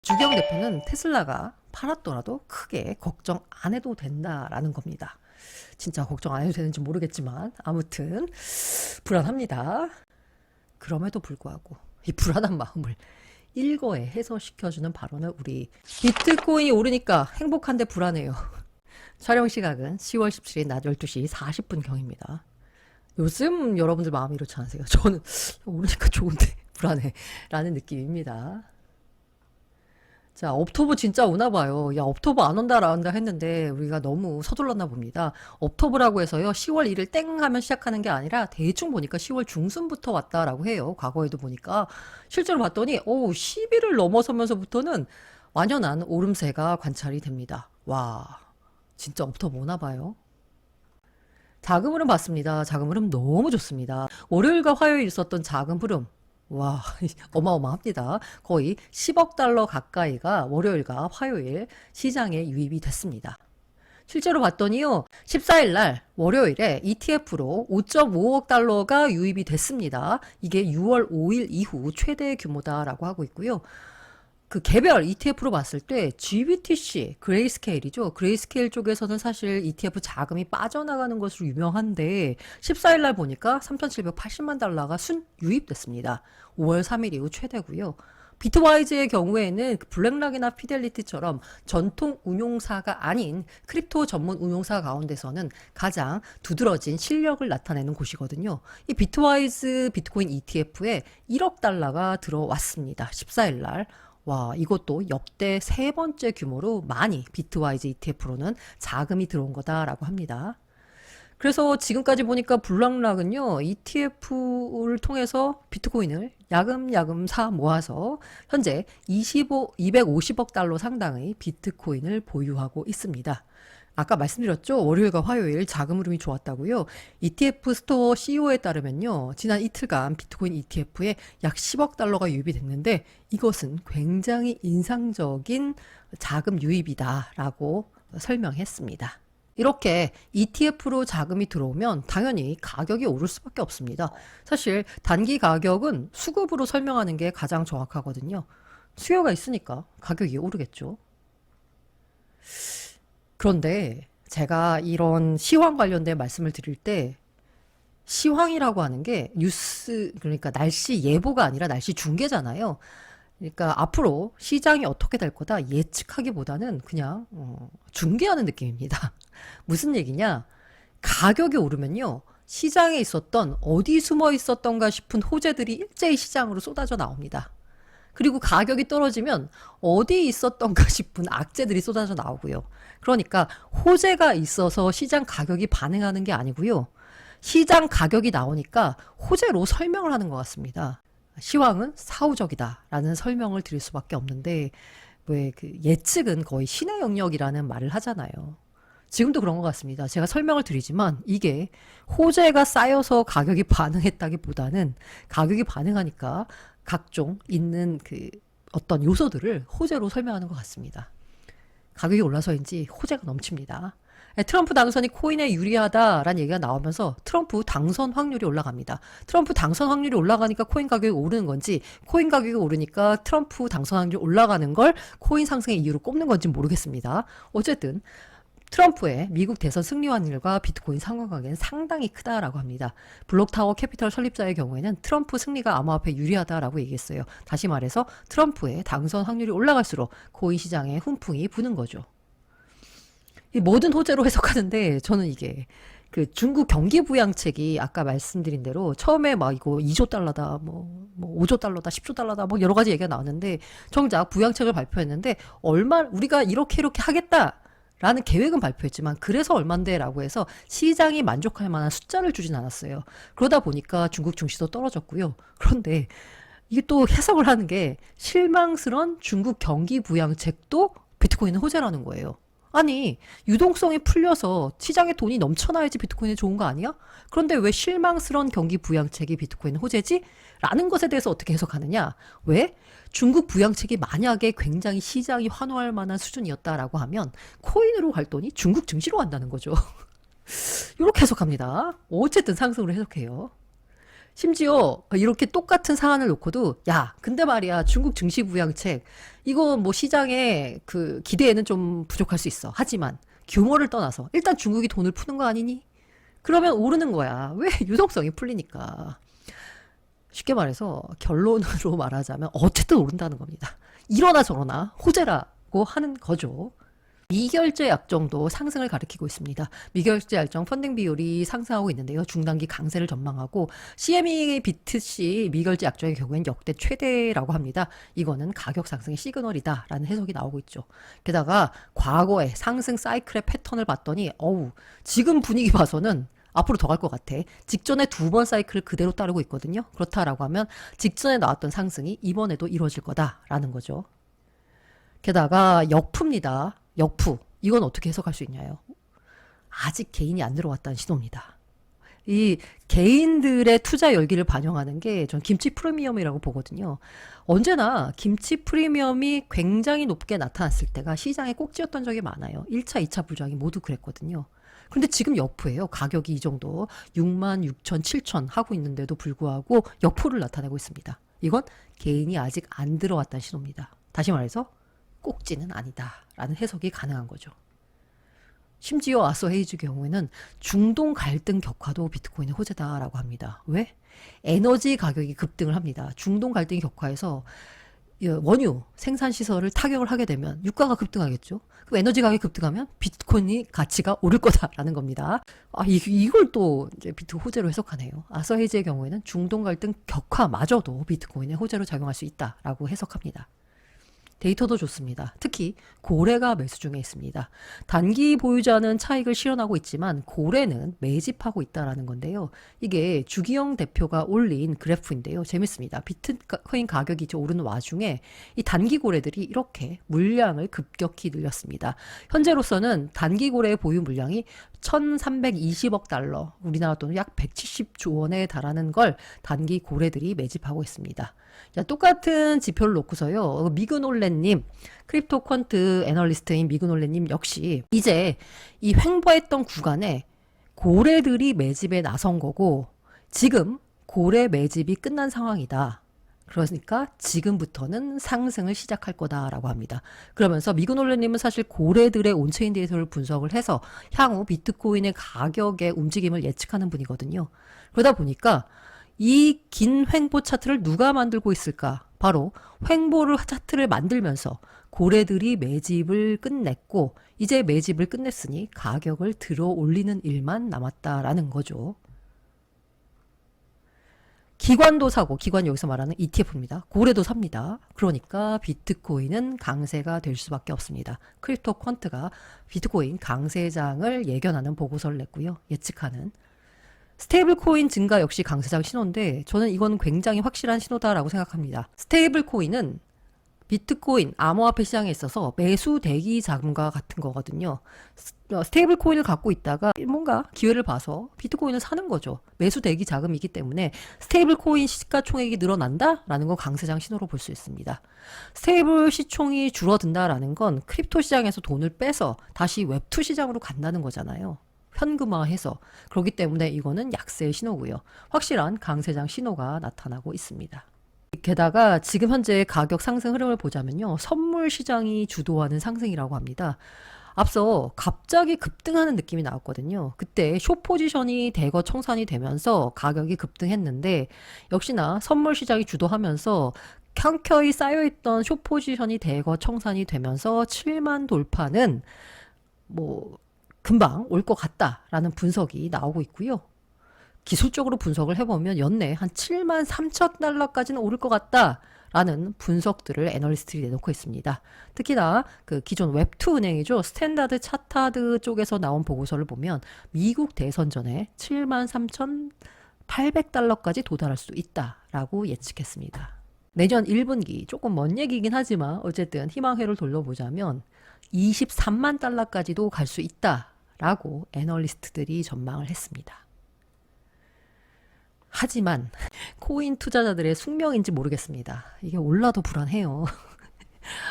주경 대표는 테슬라가 팔았더라도 크게 걱정 안 해도 된다라는 겁니다. 진짜 걱정 안 해도 되는지 모르겠지만 아무튼 불안합니다. 그럼에도 불구하고 이 불안한 마음을 일거에 해소시켜주는 발언을 우리 비트코인이 오르니까 행복한데 불안해요. 촬영 시각은 10월 17일 낮 12시 40분경입니다. 요즘 여러분들 마음이 이렇지 않으세요? 저는 오르니까 좋은데 불안해 라는 느낌입니다. 자, 업토브 진짜 오나 봐요. 야, 업토브 안 온다, 안 온다 했는데 우리가 너무 서둘렀나 봅니다. 업토브라고 해서요, 10월 1일 땡 하면 시작하는 게 아니라 대충 보니까 10월 중순부터 왔다라고 해요. 과거에도 보니까. 실제로 봤더니, 10일을 넘어서면서부터는 완연한 오름세가 관찰이 됩니다. 와, 진짜 업토브 오나 봐요. 자금 흐름 봤습니다. 자금 흐름 너무 좋습니다. 월요일과 화요일 있었던 자금 흐름. 와, 어마어마합니다. 거의 10억 달러 가까이가 월요일과 화요일 시장에 유입이 됐습니다. 실제로 봤더니요, 14일 날 월요일에 ETF로 5.5억 달러가 유입이 됐습니다. 이게 6월 5일 이후 최대 규모다라고 하고 있고요. 그 개별 ETF로 봤을 때 GBTC, 그레이스케일이죠. 그레이스케일 쪽에서는 사실 ETF 자금이 빠져나가는 것으로 유명한데 14일 날 보니까 3,780만 달러가 순 유입됐습니다. 5월 3일 이후 최대고요. 비트와이즈의 경우에는 블랙락이나 피델리티처럼 전통 운용사가 아닌 크립토 전문 운용사 가운데서는 가장 두드러진 실력을 나타내는 곳이거든요. 이 비트와이즈 비트코인 ETF에 1억 달러가 들어왔습니다. 14일 날. 와, 이것도 역대 세 번째 규모로 많이 비트와이즈 ETF로는 자금이 들어온 거다라고 합니다. 그래서 지금까지 보니까 블락락은요, ETF를 통해서 비트코인을 야금야금 사 모아서 현재 250억 달러 상당의 비트코인을 보유하고 있습니다. 아까 말씀드렸죠? 월요일과 화요일 자금 흐름이 좋았다고요. ETF 스토어 CEO에 따르면요. 지난 이틀간 비트코인 ETF에 약 10억 달러가 유입이 됐는데 이것은 굉장히 인상적인 자금 유입이다라고 설명했습니다. 이렇게 ETF로 자금이 들어오면 당연히 가격이 오를 수밖에 없습니다. 사실 단기 가격은 수급으로 설명하는 게 가장 정확하거든요. 수요가 있으니까 가격이 오르겠죠. 그런데 제가 이런 시황 관련된 말씀을 드릴 때 시황이라고 하는 게 뉴스, 그러니까 날씨 예보가 아니라 날씨 중계잖아요. 그러니까 앞으로 시장이 어떻게 될 거다 예측하기보다는 그냥 중계하는 느낌입니다. 무슨 얘기냐? 가격이 오르면요. 시장에 있었던 어디 숨어 있었던가 싶은 호재들이 일제히 시장으로 쏟아져 나옵니다. 그리고 가격이 떨어지면 어디 있었던가 싶은 악재들이 쏟아져 나오고요. 그러니까 호재가 있어서 시장 가격이 반응하는 게 아니고요. 시장 가격이 나오니까 호재로 설명을 하는 것 같습니다. 시황은 사후적이다라는 설명을 드릴 수밖에 없는데 왜 그 예측은 거의 신의 영역이라는 말을 하잖아요. 지금도 그런 것 같습니다. 제가 설명을 드리지만 이게 호재가 쌓여서 가격이 반응했다기보다는 가격이 반응하니까 각종 있는 그 어떤 요소들을 호재로 설명하는 것 같습니다. 가격이 올라서인지 호재가 넘칩니다. 트럼프 당선이 코인에 유리하다라는 얘기가 나오면서 트럼프 당선 확률이 올라갑니다. 트럼프 당선 확률이 올라가니까 코인 가격이 오르는 건지 코인 가격이 오르니까 트럼프 당선 확률이 올라가는 걸 코인 상승의 이유로 꼽는 건지 모르겠습니다. 어쨌든 트럼프의 미국 대선 승리 확률과 비트코인 상관관계는 상당히 크다라고 합니다. 블록타워 캐피털 설립자의 경우에는 트럼프 승리가 암호화폐에 유리하다라고 얘기했어요. 다시 말해서 트럼프의 당선 확률이 올라갈수록 코인 시장에 훈풍이 부는 거죠. 이 모든 호재로 해석하는데 저는 이게 그 중국 경기 부양책이 아까 말씀드린 대로 처음에 막 이거 2조 달러다, 뭐 5조 달러다, 10조 달러다, 뭐 여러 가지 얘기가 나왔는데 정작 부양책을 발표했는데 우리가 이렇게 하겠다. 라는 계획은 발표했지만 그래서 얼만데 라고 해서 시장이 만족할 만한 숫자를 주진 않았어요. 그러다 보니까 중국 증시도 떨어졌고요. 그런데 이게 또 해석을 하는 게 실망스러운 중국 경기 부양책도 비트코인은 호재라는 거예요. 아니, 유동성이 풀려서 시장에 돈이 넘쳐나야지 비트코인이 좋은 거 아니야? 그런데 왜 실망스러운 경기 부양책이 비트코인 호재지? 라는 것에 대해서 어떻게 해석하느냐? 왜? 중국 부양책이 만약에 굉장히 시장이 환호할 만한 수준이었다라고 하면 코인으로 갈 돈이 중국 증시로 간다는 거죠. 이렇게 해석합니다. 어쨌든 상승으로 해석해요. 심지어 이렇게 똑같은 사안을 놓고도 야, 근데 말이야 중국 증시 부양책 이거 뭐 시장의 그 기대에는 좀 부족할 수 있어. 하지만 규모를 떠나서 일단 중국이 돈을 푸는 거 아니니? 그러면 오르는 거야. 왜? 유동성이 풀리니까. 쉽게 말해서 결론으로 말하자면 어쨌든 오른다는 겁니다. 이러나 저러나 호재라고 하는 거죠. 미결제 약정도 상승을 가리키고 있습니다. 미결제 약정 펀딩 비율이 상승하고 있는데요. 중단기 강세를 전망하고 CME BTC 미결제 약정의 경우엔 역대 최대라고 합니다. 이거는 가격 상승의 시그널이다라는 해석이 나오고 있죠. 게다가 과거의 상승 사이클의 패턴을 봤더니 지금 분위기 봐서는 앞으로 더 갈 것 같아. 직전에 두 번 사이클을 그대로 따르고 있거든요. 그렇다라고 하면 직전에 나왔던 상승이 이번에도 이루어질 거다라는 거죠. 게다가 역푸입니다. 역푸. 이건 어떻게 해석할 수 있냐요? 아직 개인이 안 들어왔다는 신호입니다. 이 개인들의 투자 열기를 반영하는 게 전 김치 프리미엄이라고 보거든요. 언제나 김치 프리미엄이 굉장히 높게 나타났을 때가 시장의 꼭지였던 적이 많아요. 1차, 2차 부장이 모두 그랬거든요. 그런데 지금 역푸예요. 가격이 이 정도 6만 6천, 7천 하고 있는데도 불구하고 역푸를 나타내고 있습니다. 이건 개인이 아직 안 들어왔다는 신호입니다. 다시 말해서 꼭지는 아니다라는 해석이 가능한 거죠. 심지어 아서헤이즈 경우에는 중동 갈등 격화도 비트코인의 호재다라고 합니다. 왜? 에너지 가격이 급등을 합니다. 중동 갈등이 격화해서 원유 생산 시설을 타격을 하게 되면 유가가 급등하겠죠. 그럼 에너지 가격이 급등하면 비트코인이 가치가 오를 거다라는 겁니다. 이걸 또 이제 비트 호재로 해석하네요. 아서헤이즈의 경우에는 중동 갈등 격화마저도 비트코인의 호재로 작용할 수 있다라고 해석합니다. 데이터도 좋습니다. 특히 고래가 매수 중에 있습니다. 단기 보유자는 차익을 실현하고 있지만 고래는 매집하고 있다는 건데요. 이게 주기영 대표가 올린 그래프인데요. 재밌습니다. 비트코인 가격이 오르는 와중에 이 단기 고래들이 이렇게 물량을 급격히 늘렸습니다. 현재로서는 단기 고래의 보유 물량이 1320억 달러, 우리나라 돈은 약 170조 원에 달하는 걸 단기 고래들이 매집하고 있습니다. 자, 똑같은 지표를 놓고서요. 미그놀레님, 크립토 퀀트 애널리스트인 미그놀레님 역시 이제 이 횡보했던 구간에 고래들이 매집에 나선 거고 지금 고래 매집이 끝난 상황이다. 그러니까 지금부터는 상승을 시작할 거다라고 합니다. 그러면서 미그놀레님은 사실 고래들의 온체인 데이터를 분석을 해서 향후 비트코인의 가격의 움직임을 예측하는 분이거든요. 그러다 보니까 이 긴 횡보 차트를 누가 만들고 있을까? 바로 횡보를 차트를 만들면서 고래들이 매집을 끝냈고 이제 매집을 끝냈으니 가격을 들어 올리는 일만 남았다라는 거죠. 기관도 사고, 기관 여기서 말하는 ETF입니다. 고래도 삽니다. 그러니까 비트코인은 강세가 될 수밖에 없습니다. 크립토 퀀트가 비트코인 강세장을 예견하는 보고서를 냈고요. 예측하는. 스테이블 코인 증가 역시 강세장 신호인데 저는 이건 굉장히 확실한 신호다라고 생각합니다. 스테이블 코인은 비트코인, 암호화폐 시장에 있어서 매수 대기 자금과 같은 거거든요. 스테이블 코인을 갖고 있다가 뭔가 기회를 봐서 비트코인을 사는 거죠. 매수 대기 자금이기 때문에 스테이블 코인 시가총액이 늘어난다라는 건 강세장 신호로 볼 수 있습니다. 스테이블 시총이 줄어든다라는 건 크립토 시장에서 돈을 빼서 다시 웹2 시장으로 간다는 거잖아요. 현금화해서. 그렇기 때문에 이거는 약세의 신호고요. 확실한 강세장 신호가 나타나고 있습니다. 게다가 지금 현재 가격 상승 흐름을 보자면요. 선물 시장이 주도하는 상승이라고 합니다. 앞서 갑자기 급등하는 느낌이 나왔거든요. 그때 숏 포지션이 대거 청산이 되면서 가격이 급등했는데 역시나 선물 시장이 주도하면서 켜켜이 쌓여있던 숏 포지션이 대거 청산이 되면서 7만 돌파는 금방 올 것 같다라는 분석이 나오고 있고요. 기술적으로 분석을 해보면 연내 한 7만 3천 달러까지는 오를 것 같다라는 분석들을 애널리스트들이 내놓고 있습니다. 특히나 그 기존 웹2 은행이죠. 스탠다드 차타드 쪽에서 나온 보고서를 보면 미국 대선 전에 7만 3,800달러까지 도달할 수 있다라고 예측했습니다. 내년 1분기 조금 먼 얘기긴 하지만 어쨌든 희망회를 돌려보자면 23만 달러까지도 갈 수 있다라고 애널리스트들이 전망을 했습니다. 하지만 코인 투자자들의 숙명인지 모르겠습니다. 이게 올라도 불안해요.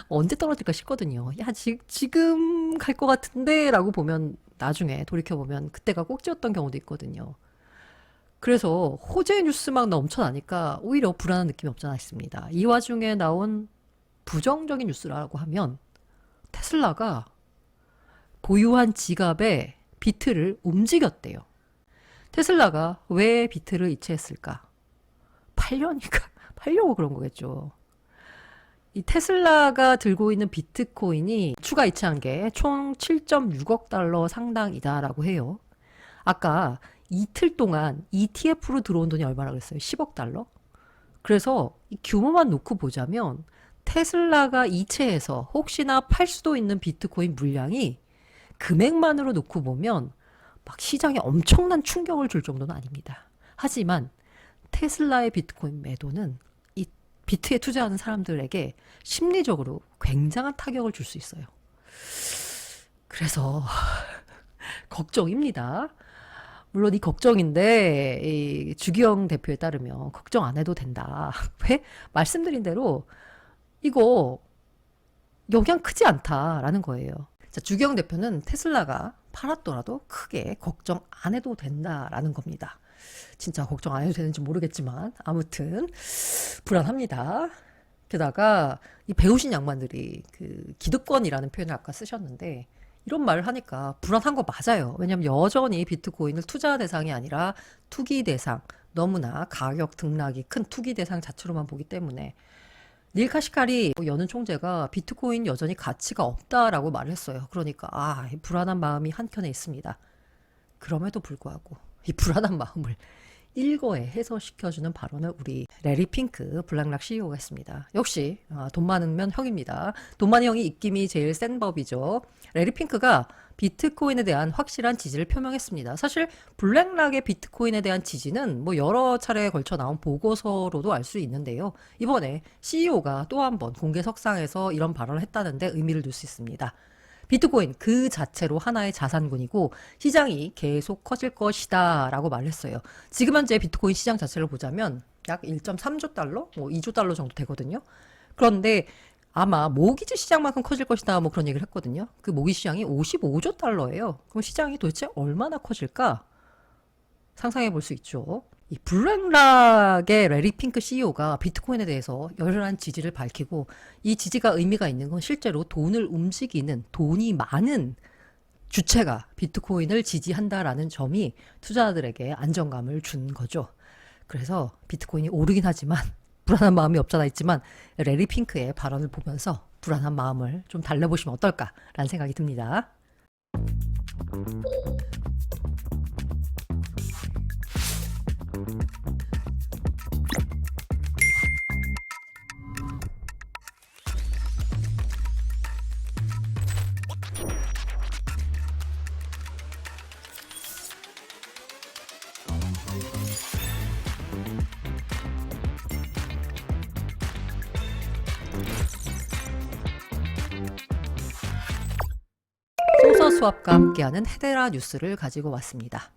언제 떨어질까 싶거든요. 야, 지금 갈 것 같은데 라고 보면 나중에 돌이켜보면 그때가 꼭지였던 경우도 있거든요. 그래서 호재 뉴스 막 넘쳐나니까 오히려 불안한 느낌이 없잖아 있습니다. 이 와중에 나온 부정적인 뉴스라고 하면 테슬라가 보유한 지갑에 비트를 움직였대요. 테슬라가 왜 비트를 이체했을까? 팔려고 그런 거겠죠. 이 테슬라가 들고 있는 비트코인이 추가 이체한 게 총 7.6억 달러 상당이다라고 해요. 아까 이틀 동안 ETF로 들어온 돈이 얼마나 그랬어요? 10억 달러? 그래서 이 규모만 놓고 보자면 테슬라가 이체해서 혹시나 팔 수도 있는 비트코인 물량이 금액만으로 놓고 보면 막 시장에 엄청난 충격을 줄 정도는 아닙니다. 하지만 테슬라의 비트코인 매도는 이 비트에 투자하는 사람들에게 심리적으로 굉장한 타격을 줄 수 있어요. 그래서 걱정입니다. 물론 이 걱정인데 이 주기영 대표에 따르면 걱정 안 해도 된다. 왜? 말씀드린 대로 이거 영향 크지 않다라는 거예요. 자, 주기영 대표는 테슬라가 팔았더라도 크게 걱정 안 해도 된다라는 겁니다. 진짜 걱정 안 해도 되는지 모르겠지만 아무튼 불안합니다. 게다가 이 배우신 양반들이 그 기득권이라는 표현을 아까 쓰셨는데 이런 말을 하니까 불안한 거 맞아요. 왜냐하면 여전히 비트코인을 투자 대상이 아니라 투기 대상, 너무나 가격 등락이 큰 투기 대상 자체로만 보기 때문에 닐 카시카리 여는 총재가 비트코인 여전히 가치가 없다라고 말을 했어요. 그러니까 불안한 마음이 한켠에 있습니다. 그럼에도 불구하고 이 불안한 마음을 일거에 해소시켜주는 발언을 우리 레리 핑크 블랙락 CEO가 했습니다. 역시 돈 많으면 형입니다. 돈 많은 형이 입김이 제일 센 법이죠. 레리 핑크가 비트코인에 대한 확실한 지지를 표명했습니다. 사실 블랙락의 비트코인에 대한 지지는 뭐 여러 차례에 걸쳐 나온 보고서로도 알 수 있는데요. 이번에 CEO가 또 한 번 공개석상에서 이런 발언을 했다는데 의미를 둘 수 있습니다. 비트코인 그 자체로 하나의 자산군이고 시장이 계속 커질 것이다 라고 말했어요. 지금 현재 비트코인 시장 자체를 보자면 약 1.3조 달러? 뭐 2조 달러 정도 되거든요. 그런데 아마 모기지 시장만큼 커질 것이다 뭐 그런 얘기를 했거든요. 그 모기 시장이 55조 달러예요. 그럼 시장이 도대체 얼마나 커질까? 상상해 볼 수 있죠. 이 블랙락의 레리 핑크 CEO가 비트코인에 대해서 열렬한 지지를 밝히고 이 지지가 의미가 있는 건 실제로 돈을 움직이는 돈이 많은 주체가 비트코인을 지지한다라는 점이 투자자들에게 안정감을 준 거죠. 그래서 비트코인이 오르긴 하지만 불안한 마음이 없잖아 있지만 레리 핑크의 발언을 보면서 불안한 마음을 좀 달래보시면 어떨까라는 생각이 듭니다. 소서 수합과 함께하는 헤데라 뉴스를 가지고 왔습니다.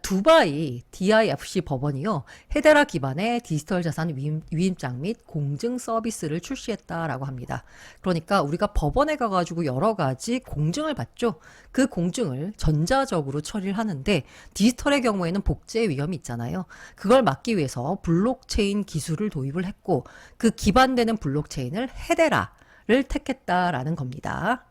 두바이 DIFC 법원이요, 헤데라 기반의 디지털 자산 위임장 및 공증 서비스를 출시했다라고 합니다. 그러니까 우리가 법원에 가가지고 여러 가지 공증을 받죠. 그 공증을 전자적으로 처리를 하는데 디지털의 경우에는 복제 위험이 있잖아요. 그걸 막기 위해서 블록체인 기술을 도입을 했고 그 기반되는 블록체인을 헤데라를 택했다라는 겁니다.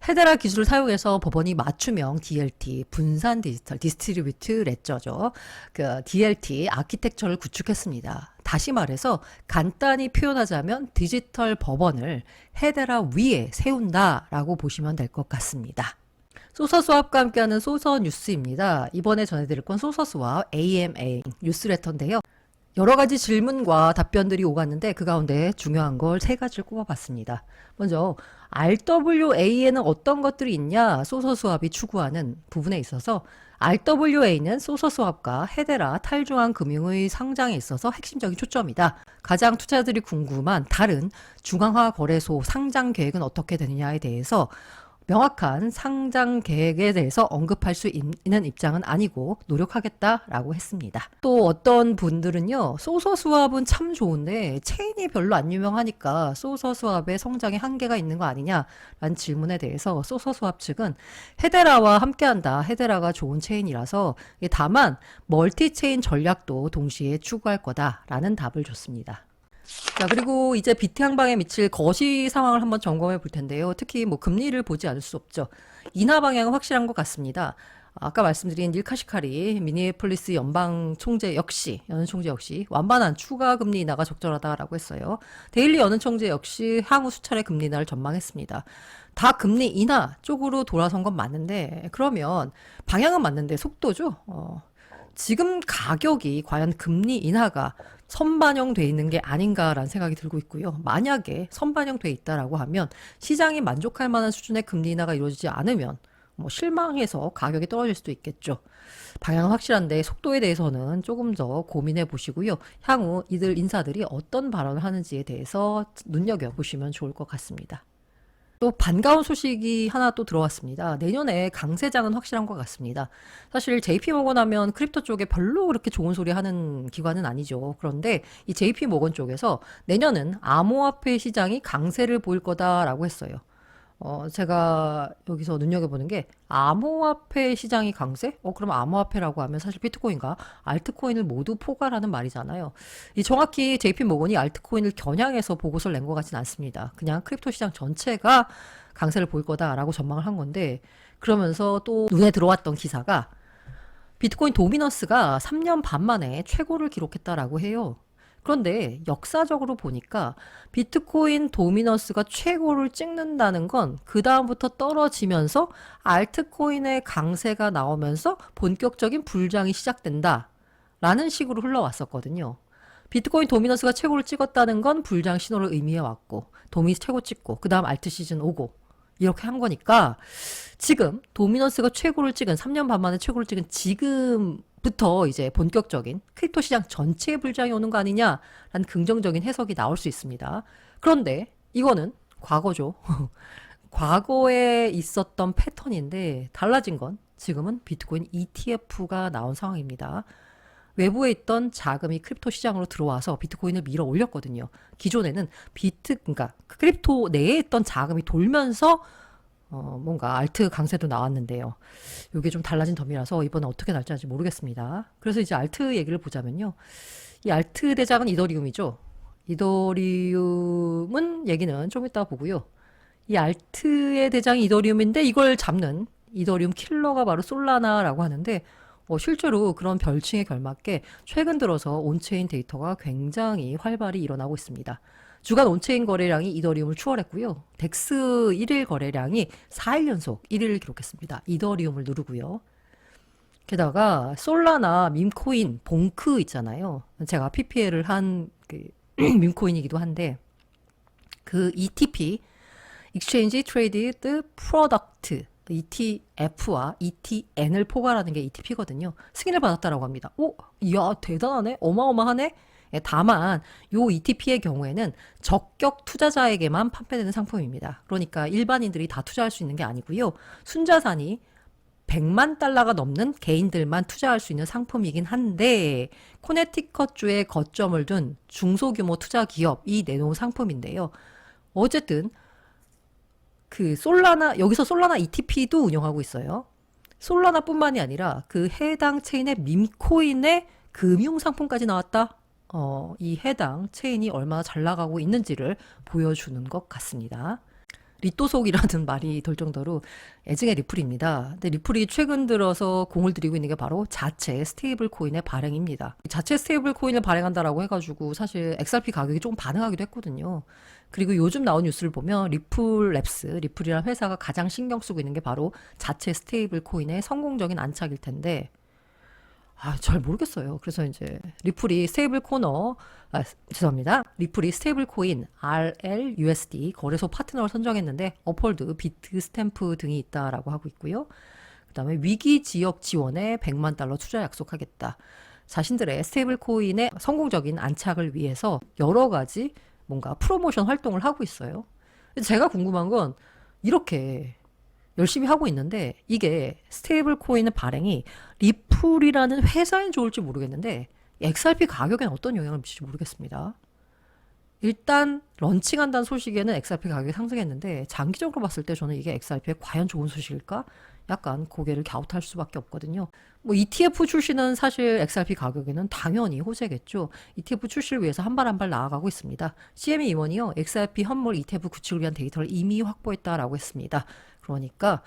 헤데라 기술을 사용해서 법원이 맞춤형 DLT, 분산 디지털, 디스트리뷰트 레저죠. 그 DLT 아키텍처를 구축했습니다. 다시 말해서 간단히 표현하자면 디지털 법원을 헤데라 위에 세운다라고 보시면 될 것 같습니다. 소서 수합과 함께하는 소서 뉴스입니다. 이번에 전해드릴 건 소서 수합 AMA 뉴스레터인데요. 여러 가지 질문과 답변들이 오갔는데 그 가운데 중요한 걸 세 가지를 꼽아봤습니다. 먼저 RWA에는 어떤 것들이 있냐, 소서 수합이 추구하는 부분에 있어서 RWA는 소서 수합과 헤데라 탈중앙 금융의 성장에 있어서 핵심적인 초점이다. 가장 투자자들이 궁금한 다른 중앙화 거래소 상장 계획은 어떻게 되느냐에 대해서 명확한 상장 계획에 대해서 언급할 수 있는 입장은 아니고 노력하겠다라고 했습니다. 또 어떤 분들은요, 소서 수압은 참 좋은데 체인이 별로 안 유명하니까 소서 수압의 성장에 한계가 있는 거 아니냐라는 질문에 대해서 소서 수압 측은 헤데라와 함께한다. 헤데라가 좋은 체인이라서 다만 멀티 체인 전략도 동시에 추구할 거다라는 답을 줬습니다. 자, 그리고 이제 비트 향방에 미칠 거시 상황을 한번 점검해 볼 텐데요. 특히 뭐 금리를 보지 않을 수 없죠. 인하 방향은 확실한 것 같습니다. 아까 말씀드린 닐 카시카리 미니애폴리스 연방 총재 역시 완만한 추가 금리 인하가 적절하다라고 했어요. 데일리 여는 총재 역시 향후 수차례 금리 인하를 전망했습니다. 다 금리 인하 쪽으로 돌아선 건 맞는데, 그러면 방향은 맞는데 속도죠. 지금 가격이 과연 금리 인하가 선반영돼 있는 게 아닌가라는 생각이 들고 있고요. 만약에 선반영돼 있다라고 하면 시장이 만족할 만한 수준의 금리 인하가 이루어지지 않으면 뭐 실망해서 가격이 떨어질 수도 있겠죠. 방향은 확실한데 속도에 대해서는 조금 더 고민해 보시고요. 향후 이들 인사들이 어떤 발언을 하는지에 대해서 눈여겨보시면 좋을 것 같습니다. 또 반가운 소식이 하나 또 들어왔습니다. 내년에 강세장은 확실한 것 같습니다. 사실 JP모건 하면 크립토 쪽에 별로 그렇게 좋은 소리 하는 기관은 아니죠. 그런데 이 JP모건 쪽에서 내년은 암호화폐 시장이 강세를 보일 거다라고 했어요. 제가 여기서 눈여겨보는 게 암호화폐 시장이 강세? 그럼 암호화폐라고 하면 사실 비트코인과 알트코인을 모두 포괄하는 말이잖아요. 이 정확히 JP모건이 알트코인을 겨냥해서 보고서를 낸 것 같진 않습니다. 그냥 크립토 시장 전체가 강세를 보일 거다라고 전망을 한 건데, 그러면서 또 눈에 들어왔던 기사가 비트코인 도미넌스가 3년 반 만에 최고를 기록했다라고 해요. 그런데 역사적으로 보니까 비트코인 도미넌스가 최고를 찍는다는 건 그 다음부터 떨어지면서 알트코인의 강세가 나오면서 본격적인 불장이 시작된다 라는 식으로 흘러왔었거든요. 비트코인 도미넌스가 최고를 찍었다는 건 불장 신호를 의미해 왔고, 도미 최고 찍고 그 다음 알트 시즌 오고 이렇게 한 거니까, 지금 도미넌스가 최고를 찍은 3년 반 만에 최고를 찍은 지금부터 이제 본격적인 크립토 시장 전체의 불장이 오는 거 아니냐라는 긍정적인 해석이 나올 수 있습니다. 그런데 이거는 과거죠. 과거에 있었던 패턴인데 달라진 건 지금은 비트코인 ETF가 나온 상황입니다. 외부에 있던 자금이 크립토 시장으로 들어와서 비트코인을 밀어 올렸거든요. 기존에는 그러니까 크립토 내에 있던 자금이 돌면서 뭔가 알트 강세도 나왔는데요. 이게 좀 달라진 덤이라서 이번에 어떻게 날지 모르겠습니다. 그래서 이제 알트 얘기를 보자면요. 이 알트 대장은 이더리움이죠. 이더리움은 얘기는 좀 이따 보고요. 이 알트의 대장이 이더리움인데 이걸 잡는 이더리움 킬러가 바로 솔라나라고 하는데, 실제로 그런 별칭에 걸맞게 최근 들어서 온체인 데이터가 굉장히 활발히 일어나고 있습니다. 주간 온체인 거래량이 이더리움을 추월했고요. 덱스 1일 거래량이 4일 연속 1위를 기록했습니다. 이더리움을 누르고요. 게다가 솔라나 밈코인 봉크 있잖아요. 제가 PPL을 한 밈코인이기도 한데, 그 ETP Exchange Traded Product ETF와 ETN을 포괄하는 게 ETP거든요. 승인을 받았다라고 합니다. 이야, 대단하네? 어마어마하네? 다만 요 ETP의 경우에는 적격 투자자에게만 판매되는 상품입니다. 그러니까 일반인들이 다 투자할 수 있는 게 아니고요. 순자산이 100만 달러가 넘는 개인들만 투자할 수 있는 상품이긴 한데, 코네티컷주에 거점을 둔 중소규모 투자 기업이 내놓은 상품인데요. 어쨌든 여기서 솔라나 ETP도 운영하고 있어요. 솔라나뿐만이 아니라 그 해당 체인의 밈코인의 금융상품까지 나왔다? 이 해당 체인이 얼마나 잘 나가고 있는지를 보여주는 것 같습니다. 리또속이라는 말이 돌 정도로 애증의 리플입니다. 근데 리플이 최근 들어서 공을 들이고 있는 게 바로 자체 스테이블 코인의 발행입니다. 자체 스테이블 코인을 발행한다라고 해가지고 사실 XRP 가격이 조금 반응하기도 했거든요. 그리고 요즘 나온 뉴스를 보면 리플이라는 회사가 가장 신경 쓰고 있는 게 바로 자체 스테이블 코인의 성공적인 안착일 텐데, 잘 모르겠어요. 그래서 이제 리플이 스테이블 코인 RLUSD 거래소 파트너를 선정했는데 업홀드, 비트 스탬프 등이 있다라고 하고 있고요. 그다음에 위기 지역 지원에 100만 달러 투자 약속하겠다. 자신들의 스테이블 코인의 성공적인 안착을 위해서 여러 가지 뭔가 프로모션 활동을 하고 있어요. 제가 궁금한 건, 이렇게 열심히 하고 있는데 이게 스테이블 코인의 발행이 리플이라는 회사엔 좋을지 모르겠는데 XRP 가격엔 어떤 영향을 미칠지 모르겠습니다. 일단 런칭한다는 소식에는 XRP 가격이 상승했는데 장기적으로 봤을 때 저는 이게 XRP에 과연 좋은 소식일까? 약간 고개를 갸웃할 수밖에 없거든요. 뭐 ETF 출시는 사실 XRP 가격에는 당연히 호재겠죠. ETF 출시를 위해서 한 발 한 발 나아가고 있습니다. CME 임원이요, XRP 현물 ETF 구축을 위한 데이터를 이미 확보했다라고 했습니다. 그러니까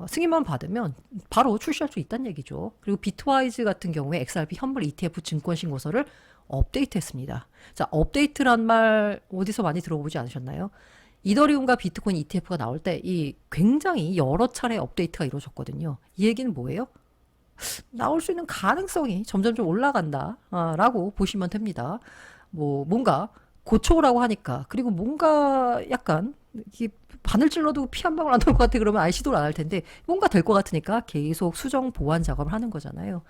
승인만 받으면 바로 출시할 수 있다는 얘기죠. 그리고 비트와이즈 같은 경우에 XRP 현물 ETF 증권 신고서를 업데이트했습니다. 자, 업데이트란 말 어디서 많이 들어보지 않으셨나요? 이더리움과 비트코인 ETF가 나올 때 이 굉장히 여러 차례 업데이트가 이루어졌거든요. 이 얘기는 뭐예요? 나올 수 있는 가능성이 점점 좀 올라간다, 라고 보시면 됩니다. 뭐 뭔가 고초라고 하니까, 그리고 뭔가 약간 이게 바늘 찔러도 피 한 방울 안 나올 것 같아 그러면 아예 시도를 안 할 텐데 뭔가 될 것 같으니까 계속 수정 보완 작업을 하는 거잖아요.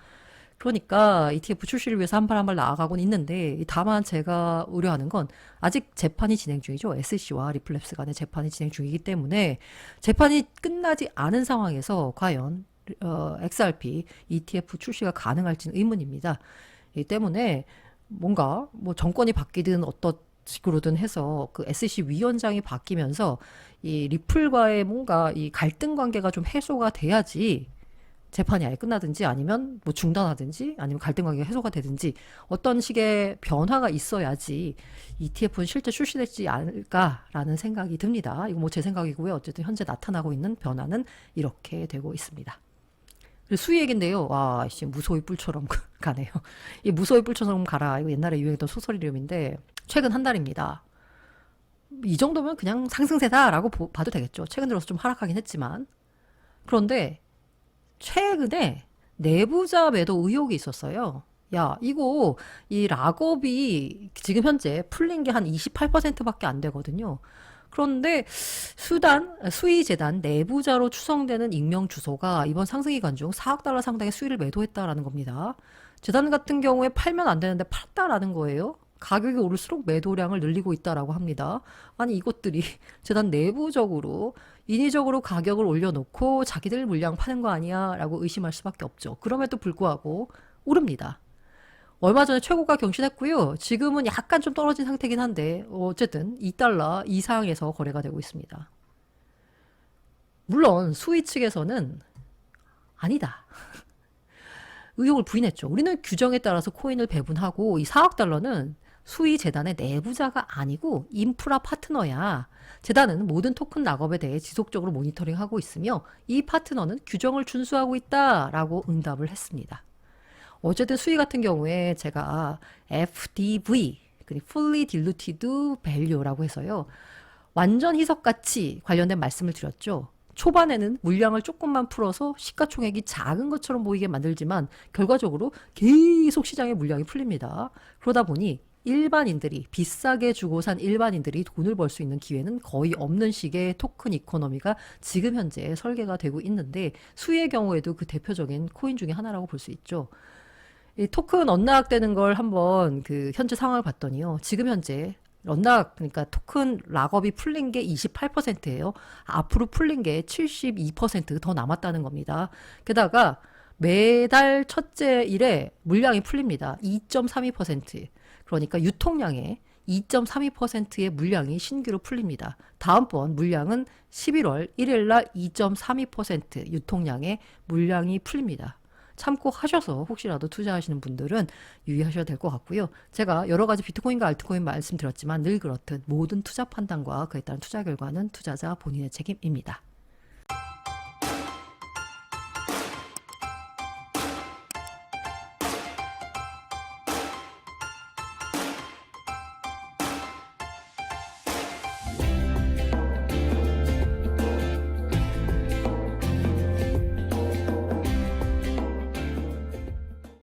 그러니까 ETF 출시를 위해서 한 발 한 발 나아가곤 있는데, 다만 제가 우려하는 건 아직 재판이 진행 중이죠. SEC와 리플랩스 간의 재판이 진행 중이기 때문에 재판이 끝나지 않은 상황에서 과연 XRP ETF 출시가 가능할지는 의문입니다. 이 때문에 뭔가 뭐 정권이 바뀌든 어떤 식으로든 해서 그 SEC 위원장이 바뀌면서 이 리플과의 뭔가 이 갈등 관계가 좀 해소가 돼야지 재판이 아예 끝나든지 아니면 뭐 중단하든지 아니면 갈등 관계가 해소가 되든지 어떤 식의 변화가 있어야지 ETF는 실제 출시되지 않을까라는 생각이 듭니다. 이거 뭐 제 생각이고요. 어쨌든 현재 나타나고 있는 변화는 이렇게 되고 있습니다. 그리고 수위 얘긴데요. 와, 씨, 무소의 뿔처럼 가네요. 이 무소의 뿔처럼 가라. 이거 옛날에 유행했던 소설 이름인데 최근 한 달입니다. 이 정도면 그냥 상승세다라고 봐도 되겠죠. 최근 들어서 좀 하락하긴 했지만. 그런데 최근에 내부자 매도 의혹이 있었어요. 야, 이거 이 락업이 지금 현재 풀린 게 한 28%밖에 안 되거든요. 그런데 수의재단 내부자로 추정되는 익명 주소가 이번 상승 기간 중 4억 달러 상당의 수의를 매도했다라는 겁니다. 재단 같은 경우에 팔면 안 되는데 팔았다라는 거예요. 가격이 오를수록 매도량을 늘리고 있다라고 합니다. 아니 이것들이 재단 내부적으로 인위적으로 가격을 올려놓고 자기들 물량 파는 거 아니야 라고 의심할 수밖에 없죠. 그럼에도 불구하고 오릅니다. 얼마 전에 최고가 경신했고요. 지금은 약간 좀 떨어진 상태긴 한데 어쨌든 2달러 이상에서 거래가 되고 있습니다. 물론 수의 측에서는 아니다, 의혹을 부인했죠. 우리는 규정에 따라서 코인을 배분하고 이 4억 달러는 수의 재단의 내부자가 아니고 인프라 파트너야. 재단은 모든 토큰 락업에 대해 지속적으로 모니터링하고 있으며 이 파트너는 규정을 준수하고 있다라고 응답을 했습니다. 어쨌든 수의 같은 경우에 제가 FDV, 그리고 Fully Diluted Value라고 해서요, 완전 희석 가치 관련된 말씀을 드렸죠. 초반에는 물량을 조금만 풀어서 시가총액이 작은 것처럼 보이게 만들지만 결과적으로 계속 시장에 물량이 풀립니다. 그러다 보니 일반인들이 비싸게 주고 산 일반인들이 돈을 벌 수 있는 기회는 거의 없는 식의 토큰 이코노미가 지금 현재 설계가 되고 있는데, 수의 경우에도 그 대표적인 코인 중에 하나라고 볼 수 있죠. 이 토큰 언락되는 걸 한번 그 현재 상황을 봤더니요. 지금 현재 언락, 그러니까 토큰 락업이 풀린 게 28%예요. 앞으로 풀린 게 72% 더 남았다는 겁니다. 게다가 매달 첫째 일에 물량이 풀립니다. 2.32%. 그러니까 유통량의 2.32%의 물량이 신규로 풀립니다. 다음번 물량은 11월 1일 날 2.32% 유통량의 물량이 풀립니다. 참고하셔서 혹시라도 투자하시는 분들은 유의하셔야 될 것 같고요. 제가 여러 가지 비트코인과 알트코인 말씀드렸지만 늘 그렇듯 모든 투자 판단과 그에 따른 투자 결과는 투자자 본인의 책임입니다.